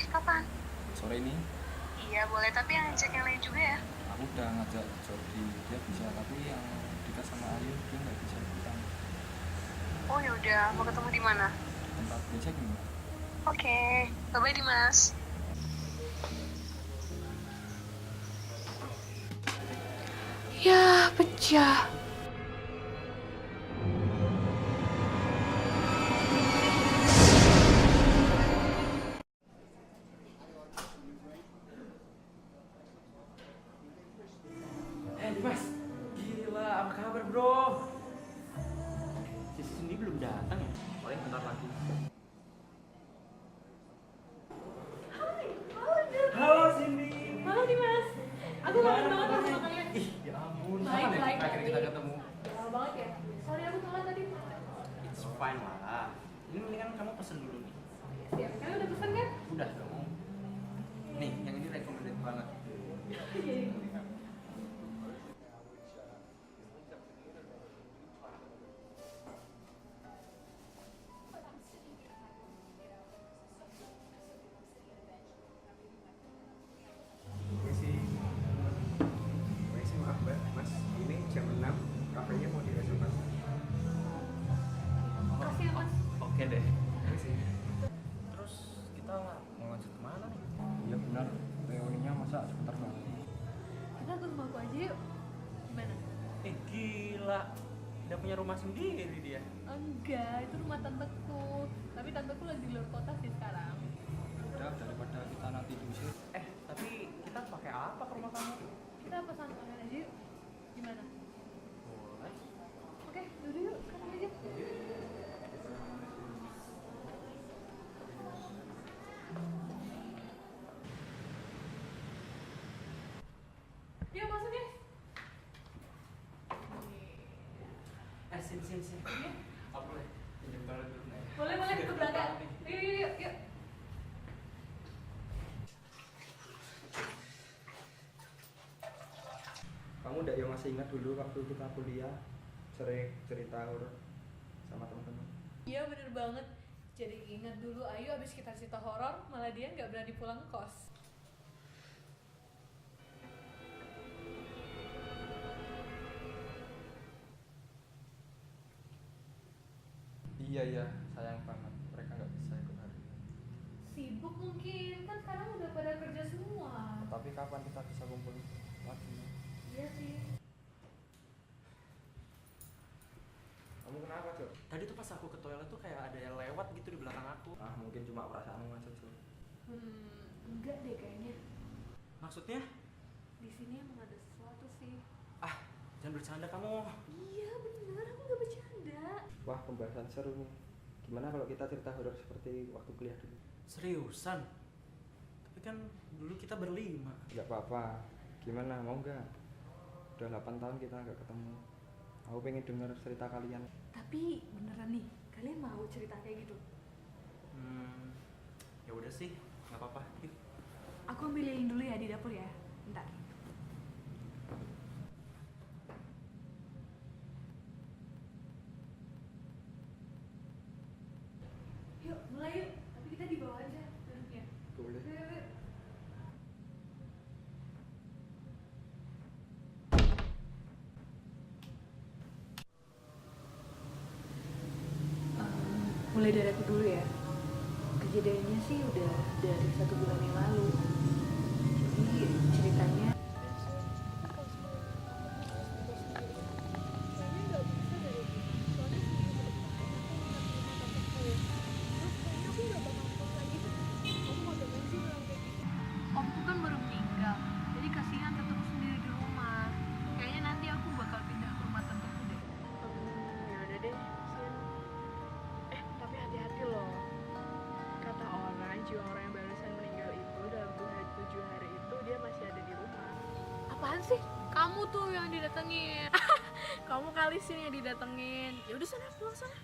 Kapan? Sore ini Iya, boleh. Tapi yang ngajak yang lain juga ya? aku udah ngajak Jody, dia bisa, tapi yang Dika sama Ayu dia nggak bisa ikutan. Oh ya udah, mau ketemu di mana? Tempat biasa gimana? Oke. Bye-bye, Dimas. Ya, pecah. Dimas, gila, apa kabar bro? Si Cindy belum datang ya? Paling bentar lagi. Halo Cindy. Halo Dimas, aku kangen banget loh sama kalian. Ih, ya ampun, Baik, kapan ya baik. terakhir kita ketemu? Lama banget ya. Sorry aku telat tadi. It's fine lah. Ini mendingan kamu pesen dulu nih. Siap, kalian udah pesan kan? Udah dong. Nih, yang ini recommended banget. Permisi, maaf mbak, mas, ini jam 6, kafenya mau direservasi. Makasih ya Mas. Oke deh. Permisi. Terus kita mau lanjut kemana nih? Iya benar, reuninya masa sebentar banget. Kita ke rumahku aja yuk. Gimana? Gila. Udah punya rumah sendiri dia. Enggak, itu rumah tanteku. Tapi tanteku lagi di luar kota sih sekarang. Udah, daripada kita nanti diusir. Tapi kita pakai apa ke rumah kamu? Kita pesan makan aja yuk. Gimana? Boleh. Oke, yaudah yuk, sekarang aja. Yuk masuk ya. Sini. Apa boleh? Pinjam toilet dulu nih. Boleh ke belakang. Yuk. Kamu udah yang masih ingat dulu waktu kita kuliah sering cerita horor sama teman-teman? Iya bener banget. Jadi ingat dulu Ayu abis kita cerita horor, malah dia nggak berani pulang kos. Iya, sayang banget mereka nggak bisa ikut hari ini. Sibuk mungkin, kan sekarang udah pada kerja semua. Tapi kapan kita bisa kumpul lagi? Iya sih. Kamu kenapa, Cok? Tadi tuh pas aku ke toilet tuh kayak ada yang lewat gitu di belakang aku. Ah, mungkin cuma perasaanmu aja, Cok. Enggak deh kayaknya. Maksudnya? Di sini emang ada sesuatu sih. Jangan bercanda kamu. Iya bener, aku nggak bercanda. Wah, pembahasan seru nih. Gimana kalau kita cerita horor seperti waktu kuliah dulu? Seriusan? Tapi kan dulu kita berlima. Nggak apa-apa. Gimana, mau nggak? Udah 8 tahun kita nggak ketemu. Aku pengen denger cerita kalian. Tapi beneran nih, kalian mau cerita kayak gitu? Ya udah sih, nggak apa-apa. Yuk. Aku ambil lilin dulu ya di dapur ya. Bentar. Yuk, mulai yuk. Tapi kita di bawah aja duduknya. Boleh. Yuk. Mulai dari aku dulu ya. Kejadiannya sih udah dari 1 bulan yang lalu. Jadi ceritanya omku kan baru meninggal, jadi kasihan tentuku sendiri di rumah. Kayaknya nanti aku bakal pindah ke rumah tentuku deh. Ya udah deh, Sin. Tapi hati-hati loh. Kata orang, jiwa orang yang barusan meninggal itu dalam 7 hari itu dia masih ada di rumah. Apaan sih? Kamu tuh yang didatengin. Kamu kali sih yang didatengin. Ya udah sana, pulang sana.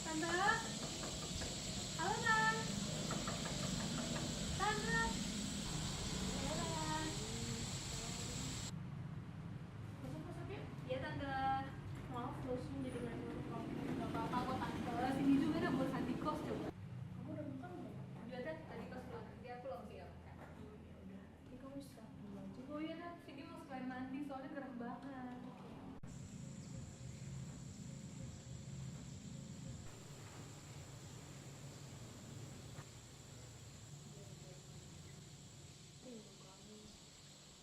Tante. Halo, Tan. Tante. soalnya gerak banget.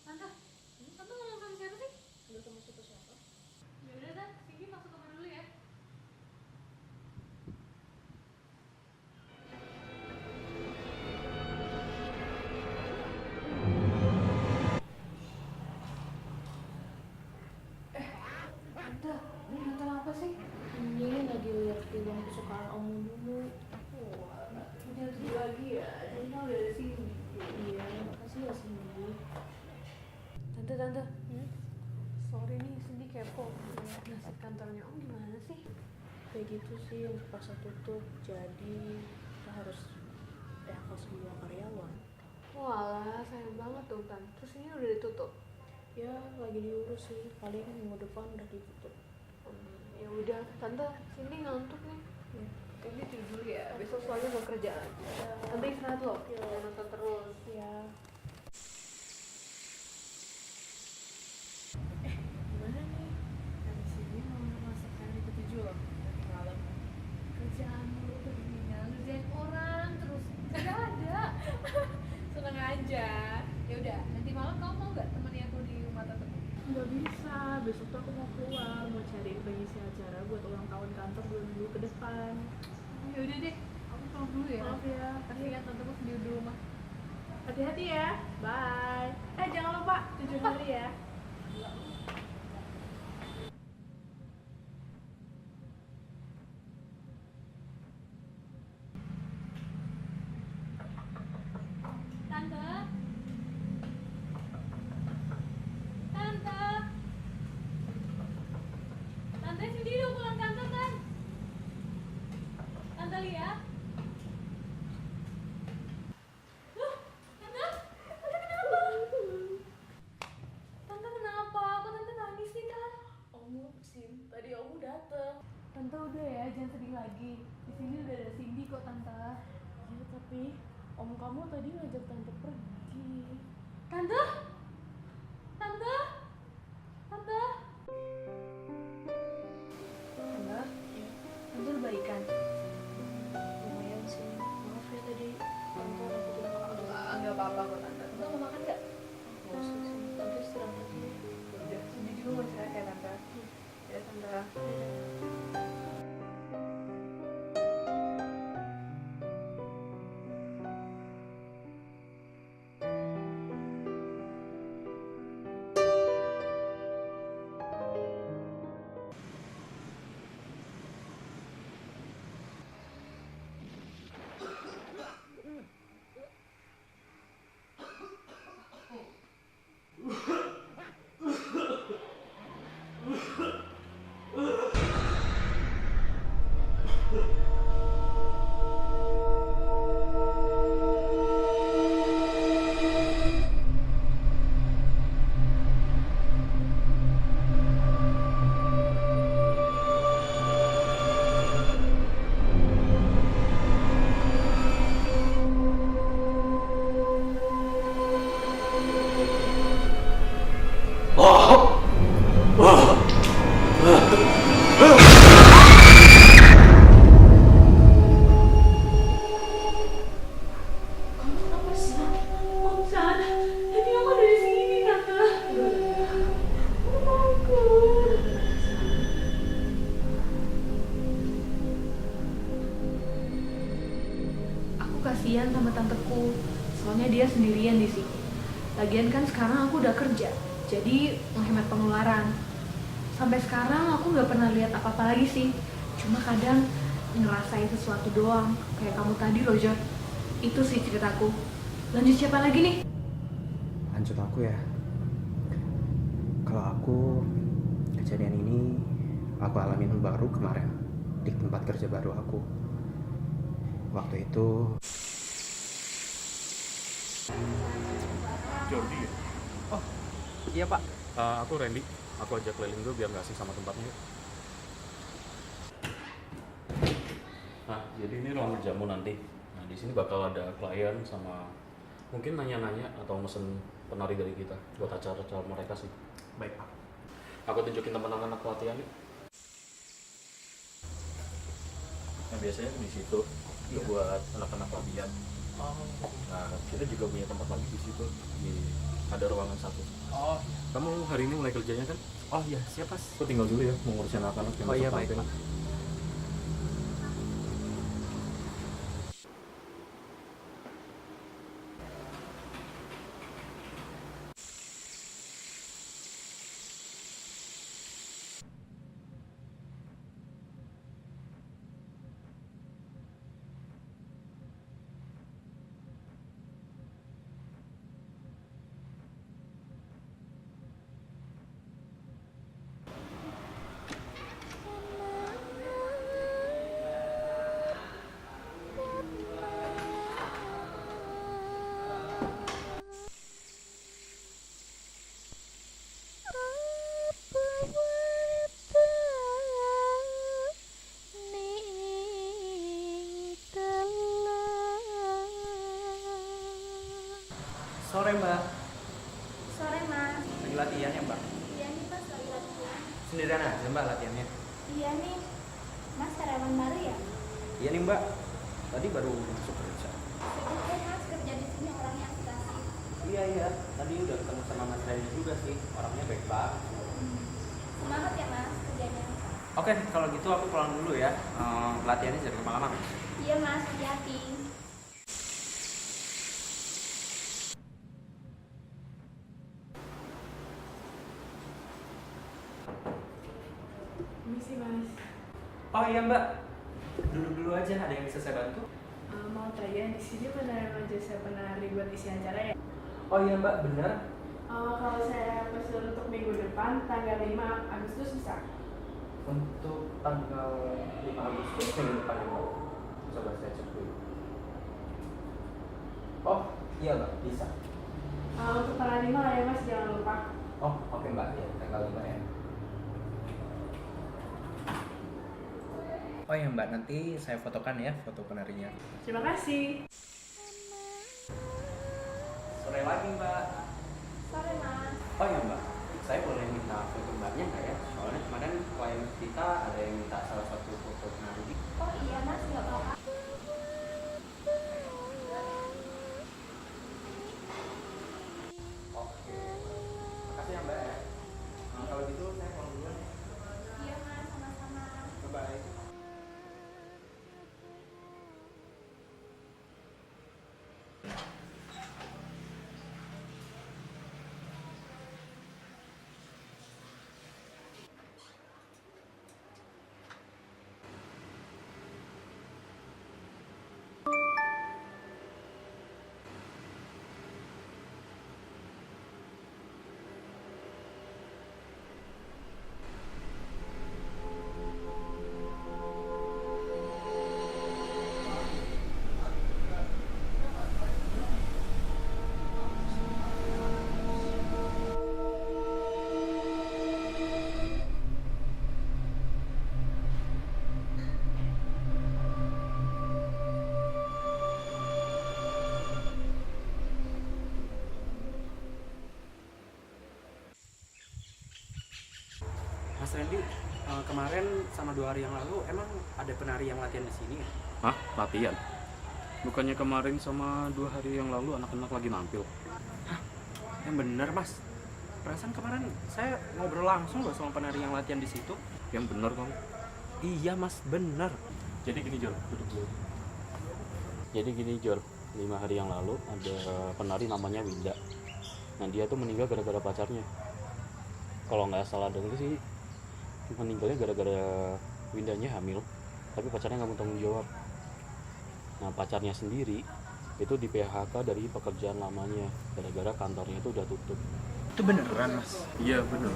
Tante, tante ngomong sama siapa sih? Udah sama siapa? Yaudah dah, Cindy masuk kamar dulu ya. Tante, ini nonton apa sih? Ini lagi lihat film kesukaan Om dulu. Wah, udah sedih lagi ya. Jadi udah ada sini. Iya, makasih ya Cindy. Tante, sorry nih, Cindy kepo. Nasib kantornya Om gimana sih? Kayak gitu sih, terpaksa tutup. Jadi kita harus PHK semua karyawan. Walah, sayang banget tuh Tan. Terus ini udah ditutup. Ya, lagi diurus sih. Paling minggu depan udah ditutup. Ya udah, Tante, Cindy ngantuk nih. Ya. Cindy tidur dulu ya. Besok soalnya mau kerja lagi. Tante istirahat loh. Jangan nonton terus. Ya. Gimana nih? Habis ini mau masak hari ke-7 loh. Nanti malam. Kerjaan mulu tuh tinggal ngerjain orang terus. Gak ada. Seneng aja. Ya udah, nanti malam kamu mau nggak temani aku di rumah tante? Nggak bisa, besok tuh aku mau keluar, mau cari pengisi acara buat ulang tahun kantor 2 minggu ke depan. Ya udah deh, aku pulang dulu ya. Maaf ya. Kasihan tanteku sendiri di rumah. Hati-hati ya. Bye. Jangan lupa 7 hari ya. Tante. Tante. Tante sendiri udah pulang kantor kan? Tante Lia. Loh, Tante? Tante kenapa? Tante kenapa? Kok Tante nangis sih, Tan? Om Sim, tadi Om dateng. Tante udah ya, jangan sedih lagi. Di sini udah ada Cindy kok, Tante. Ya tapi Om kamu tadi ngajak Tante pergi. Tante? Tante? Tante? Tante? Ya, Tante udah baikan? lumayan sih. Maaf ya tadi kantor aku bilang kamu udah. Enggak apa-apa kok, Tante. Tante mau makan nggak? Nggak usah sih. Tante istirahat aja ya. Udah, Cindy juga mau istirahat ya, Tante. Ya, Tante. Apa sih? Om San, tadi aku ada di sini, Tante. Aku kasihan sama tanteku, soalnya dia sendirian di sini. Lagian kan sekarang aku udah kerja, jadi menghemat pengeluaran. Sampai sekarang aku nggak pernah lihat apa-apa lagi sih. Cuma kadang ngerasain sesuatu doang, kayak kamu tadi loh, Jor. Itu sih ceritaku. Lanjut siapa lagi nih? Lanjut aku ya. Kalau aku, kejadian ini aku alamin baru kemarin di tempat kerja baru aku. Waktu itu Jordi ya? iya Pak. Aku Randy. Aku ajak keliling dulu biar nggak asing sama tempatnya. Nah, jadi ini ruang jamu nanti. Nah, di sini bakal ada klien sama mungkin nanya-nanya atau mesen penari dari kita buat acara-acara mereka sih. Baik Pak. Aku tunjukin teman-teman aku latihan yuk. Nah biasanya di situ itu buat anak-anak latihan. Nah kita juga punya tempat lagi di situ, ada ruangan satu. Kamu hari ini mulai kerjanya kan? Oh iya, siap Mas. Aku tinggal dulu ya, mau ngurusin anak-anak yang Oh iya, masuk baik, kantin. Pak. Sore Mbak. Sore mas. Lagi latihan ya Mbak? Iya nih mas lagi latihan. Sendirian aja Mbak latihannya? Iya nih. Mas karyawan baru ya? Iya nih Mbak. Tadi baru masuk kerja. Sibuk deh mas kerja di sini orangnya asik-asik. Iya. Tadi udah ketemu sama Mas Reni juga sih. Orangnya baik banget. Semangat ya mas kerjanya. Oke, kalau gitu aku pulang dulu ya. Latihannya jangan kemalaman. Iya mas hati-hati. Misi mas, Oh iya Mbak. Duduk dulu aja. Ada yang bisa saya bantu? mau tanya di sini beneran jasa penari buat isi acara ya? Oh iya Mbak, benar. Kalau saya pesan untuk minggu depan tanggal 5 Agustus bisa? Untuk tanggal 5 Agustus minggu depan ya Mbak. Coba saya cek dulu. Oh iya Mbak, bisa. Untuk tanggal 5 lah ya mas, jangan lupa. Oh oke Mbak, ya tanggal 5 ya. Oh ya Mbak, nanti saya fotokan ya foto penarinya. Terima kasih. Sore lagi Mbak. Sore mas. Oh ya Mbak, saya boleh minta foto Mbaknya nggak ya? Soalnya kemarin klien kita ada yang minta salah satu foto penari. Oh iya mas nggak apa-apa. Oke, makasih ya Mbak ya. Nah, kalau gitu saya pulang duluan ya. Iya mas sama-sama. Bye-bye. Mas Randy, kemarin sama 2 hari yang lalu emang ada penari yang latihan di sini ya? Hah? Latihan? Bukannya kemarin sama 2 hari yang lalu anak-anak lagi nampil? Yang bener Mas. Perasaan kemarin saya ngobrol langsung loh sama penari yang latihan di situ. Yang bener kamu? Iya Mas, bener. Jadi gini Jol, duduk dulu. Jadi gini Jol, 5 hari yang lalu ada penari namanya Winda. Nah dia tuh meninggal gara-gara pacarnya. Kalau nggak salah denger sih meninggalnya gara-gara Windanya hamil, tapi pacarnya nggak mau tanggung jawab. Nah pacarnya sendiri itu di PHK dari pekerjaan lamanya gara-gara kantornya itu udah tutup. Itu beneran Mas? Iya bener.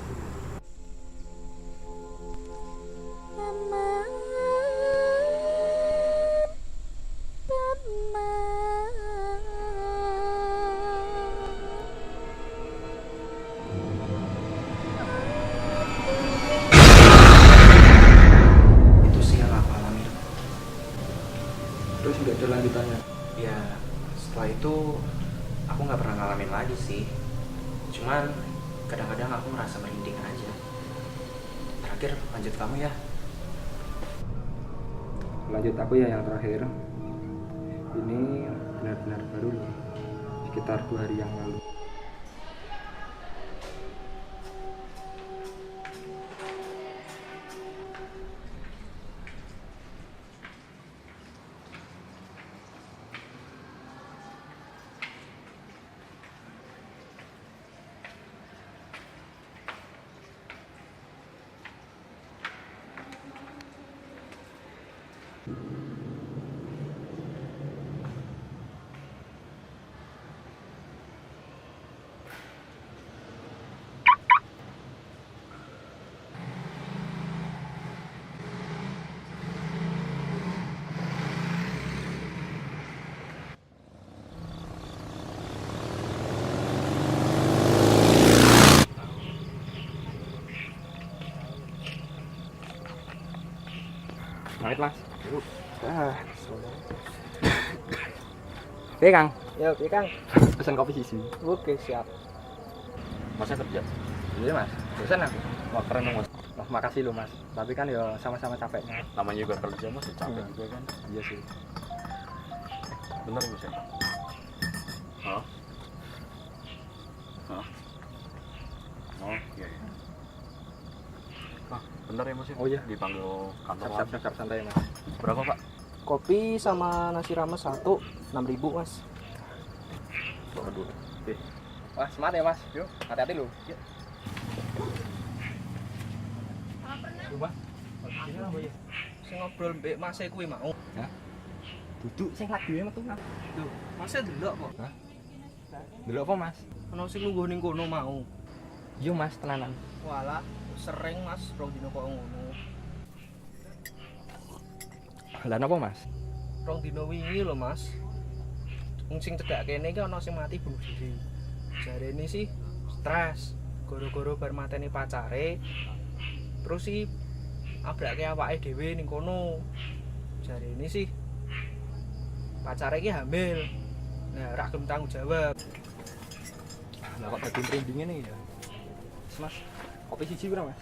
Itu sih yang aku alami. Terus nggak ada lanjutannya? Ya setelah itu aku nggak pernah ngalamin lagi sih. kadang-kadang aku merasa merinding aja. Terakhir lanjut kamu ya. Lanjut aku ya yang terakhir. Ini benar-benar baru loh, sekitar 2 hari yang lalu. Naik mas. Oke Kang, Ya oke Kang. pesan kopi sisi. Oke siap. Masnya kerja? Iya Mas, bosan aku. Wah keren dong mas. Wah, makasih loh Mas. Tapi kan ya sama-sama capeknya. Namanya juga kerja mas, ya capek juga kan. Iya sih. Bener mas ya? Hah? Hah? Oh iya iya. Ah, bener ya mas ya? Oh iya. Dipanggil kantor Siap, langsung. siap, santai Mas. Berapa pak? Kopi sama nasi rames 1, 6.000 Mas. Bawa dulu. Wah, semangat ya Mas. Yuk, hati-hati lu. Yuk. Coba. Ini apa ya? Sing ngobrol mbek Mas e kuwi mau. Hah? Duduk sing lagi metu. Lho, Mas e delok kok. Delok apa Mas? Ono sing lungguh ning kono mau. Yo Mas, tenanan. Walah, sering Mas rong dino kok ngono. Lah napa Mas? Rong dino wingi lho Mas. Wong sing cedhak kene iki ana sing mati bunuh diri. Jarene sih stres gara-gara bar mateni pacare. Terus sih abrake awake dhewe ning kono. Jarene sih pacare iki hamil. Nah, ora gelem tanggung jawab. Lah kok dadi trending ngene ya? Mas, kopi siji pira Mas?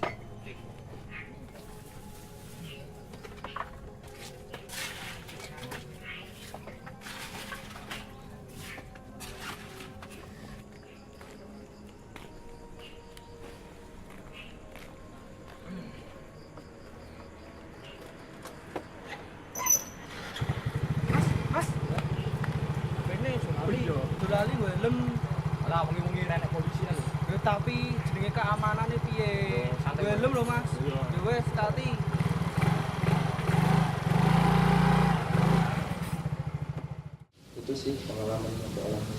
Mas. Bene dolali gue helm. Lah wengi-wengi nenek polisi lho. Ya tapi jenenge keamanane piye? Santai, Gue helm lho Mas. Iya. Ya wis tati. Itu sih pengalaman yang aku alami.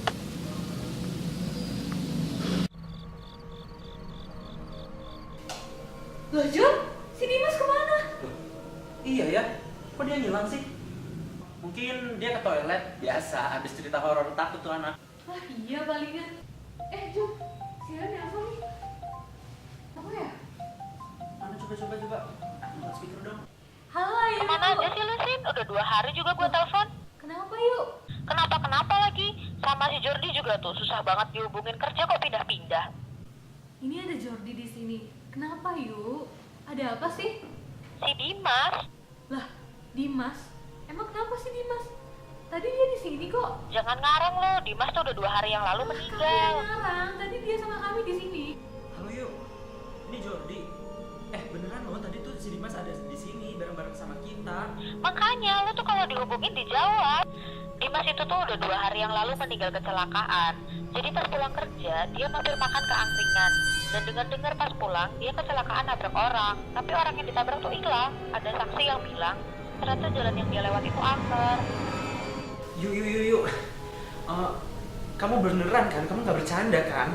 Loh Jun, si Dimas kemana? Iya ya, kok dia ngilang sih? Mungkin dia ke toilet. Biasa, habis cerita horor takut tuh anak. Wah iya palingan. Jun, si Ren nelfon nih. Apa ya? Mana coba. Angkat speaker dong. Halo Ayu. Kemana aja sih lu, Sin? Udah 2 hari juga gue telepon. Kenapa yuk? Kenapa lagi? Sama si Jordi juga tuh, susah banget dihubungin, kerja kok pindah-pindah. Ini ada Jordi di sini. Kenapa yuk? Ada apa sih? Si Dimas, Lah, Dimas? Emang kenapa sih Dimas? Tadi dia di sini kok. jangan ngarang lo, Dimas tuh udah 2 hari yang lalu Kami meninggal. ngarang. Tadi dia sama kami di sini. Halo yuk, ini Jordi. Beneran loh, tadi tuh si Dimas ada di sini bareng-bareng sama kita. Makanya lo tuh kalau dihubungin dijawab. Dimas itu tuh udah 2 hari yang lalu meninggal kecelakaan. Jadi pas pulang kerja, dia mampir makan ke angkringan. Dan dengar-dengar pas pulang, dia kecelakaan nabrak orang. Tapi orang yang ditabrak tuh hilang. Ada saksi yang bilang, ternyata jalan yang dia lewati itu angker. Yuk. Kamu beneran kan? Kamu nggak bercanda kan?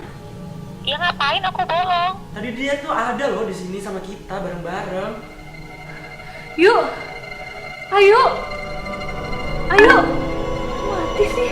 Ya ngapain aku bohong? Tadi dia tuh ada loh di sini sama kita bareng-bareng. Yuk! Ayo! Ayo! Mati sih.